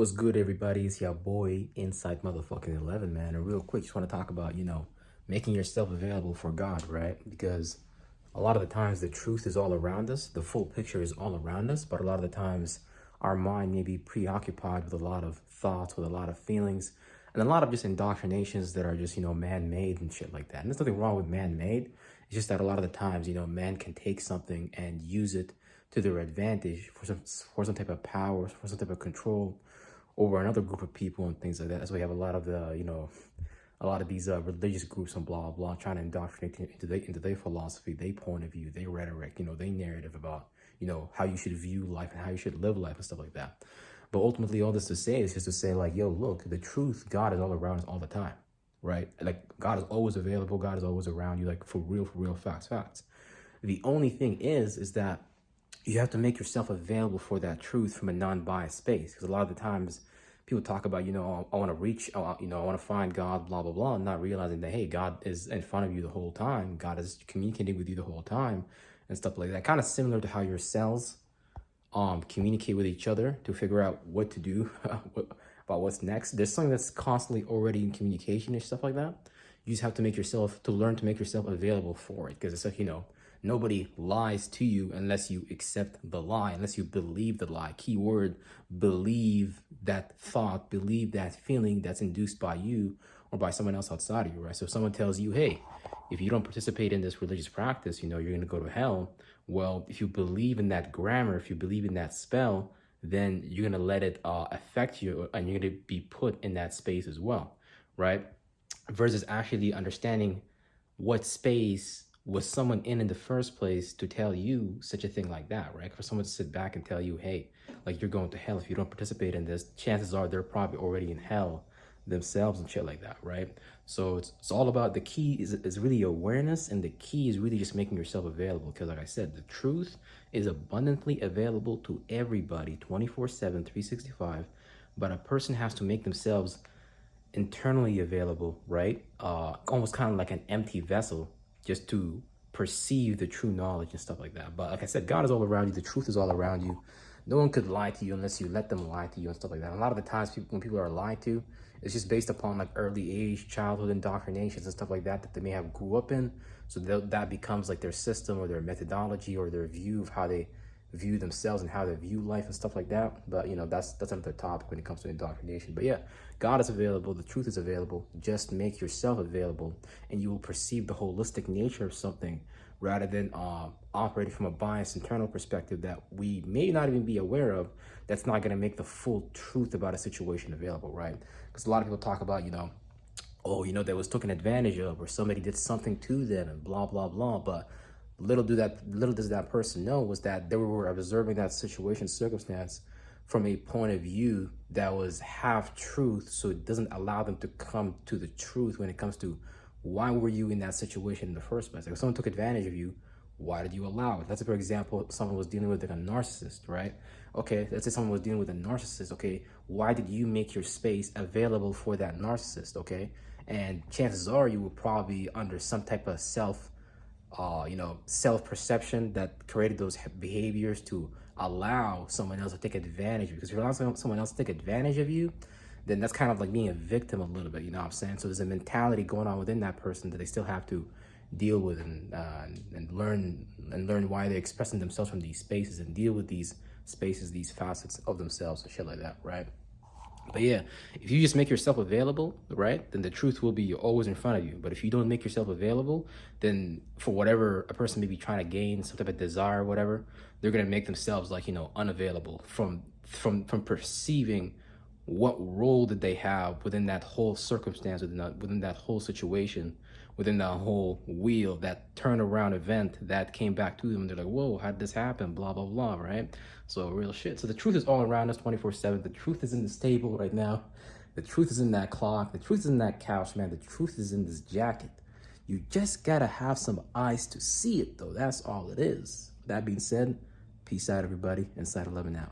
What's good, everybody? It's your boy Inside Motherfucking 11, man. And real quick, just want to talk about, making yourself available for God, right? Because a lot of the times the truth is all around us, the full picture is all around us, but a lot of the times our mind may be preoccupied with a lot of thoughts, with a lot of feelings, and a lot of just indoctrinations that are just, man-made and shit like that. And there's nothing wrong with man-made. It's just that a lot of the times, man can take something and use it to their advantage for some type of power, for some type of control over another group of people and things like that. That's why we have a lot of a lot of these religious groups and blah blah trying to indoctrinate into their philosophy, their point of view, their rhetoric, their narrative about how you should view life and how you should live life and stuff like that. But ultimately, all this to say is just to say, like, yo, look, the truth, God is all around us all the time, right? Like, God is always available, God is always around you, like, for real, facts. The only thing is that you have to make yourself available for that truth from a non-biased space. Because a lot of the times people talk about, I want to reach, I want to find God, blah, blah, blah, not realizing that, hey, God is in front of you the whole time. God is communicating with you the whole time and stuff like that. Kind of similar to how your cells communicate with each other to figure out what to do about what's next. There's something that's constantly already in communication and stuff like that. You just have to learn to make yourself available for it. Because it's like, nobody lies to you unless you accept the lie, unless you believe the lie. Keyword, believe that thought, believe that feeling that's induced by you or by someone else outside of you, right? So if someone tells you, hey, if you don't participate in this religious practice, you're going to go to hell. Well, if you believe in that grammar, if you believe in that spell, then you're going to let it affect you and you're going to be put in that space as well, right? Versus actually understanding what space was someone in the first place to tell you such a thing like that, right? For someone to sit back and tell you, hey, like, you're going to hell if you don't participate in this, chances are they're probably already in hell themselves and shit like that, right? So it's all about, the key is really awareness, and the key is really just making yourself available. Because like I said, the truth is abundantly available to everybody 24/7, 365, but a person has to make themselves internally available, right? Almost kind of like an empty vessel, just to perceive the true knowledge and stuff like that. But like I said, God is all around you. The truth is all around you. No one could lie to you unless you let them lie to you and stuff like that. And a lot of the times when people are lied to, it's just based upon like early age, childhood indoctrinations and stuff like that that they may have grew up in. So that becomes like their system or their methodology or their view of how they view themselves and how they view life and stuff like that. But that's another topic when it comes to indoctrination. But yeah, God is available, the truth is available. Just make yourself available and you will perceive the holistic nature of something rather than operating from a biased internal perspective that we may not even be aware of. That's not going to make the full truth about a situation available, right? Because a lot of people talk about, oh, they was taken advantage of, or somebody did something to them and blah, blah, blah. But little does that person know was that they were observing that situation, circumstance from a point of view that was half truth. So it doesn't allow them to come to the truth when it comes to why were you in that situation in the first place? Like, if someone took advantage of you, why did you allow it? Let's say, for example, someone was dealing with like a narcissist, right? Okay, let's say someone was dealing with a narcissist. Okay, why did you make your space available for that narcissist? Okay, and chances are you were probably under some type of self-perception that created those behaviors to allow someone else to take advantage of you. Because if you're allowing someone else to take advantage of you, then that's kind of like being a victim a little bit, you know what I'm saying? So there's a mentality going on within that person that they still have to deal with and learn why they're expressing themselves from these spaces and deal with these spaces, these facets of themselves and shit like that, right? But yeah, if you just make yourself available, right, then the truth will be always in front of you. But if you don't make yourself available, then for whatever a person may be trying to gain, some type of desire or whatever, they're going to make themselves like, unavailable from perceiving what role did they have within that whole circumstance, within that whole situation, within that whole wheel, that turnaround event that came back to them. They're like, whoa, how did this happen? Blah, blah, blah, right? So real shit. So the truth is all around us 24/7. The truth is in this table right now. The truth is in that clock. The truth is in that couch, man. The truth is in this jacket. You just gotta have some eyes to see it, though. That's all it is. That being said, peace out, everybody. Inside 11 out.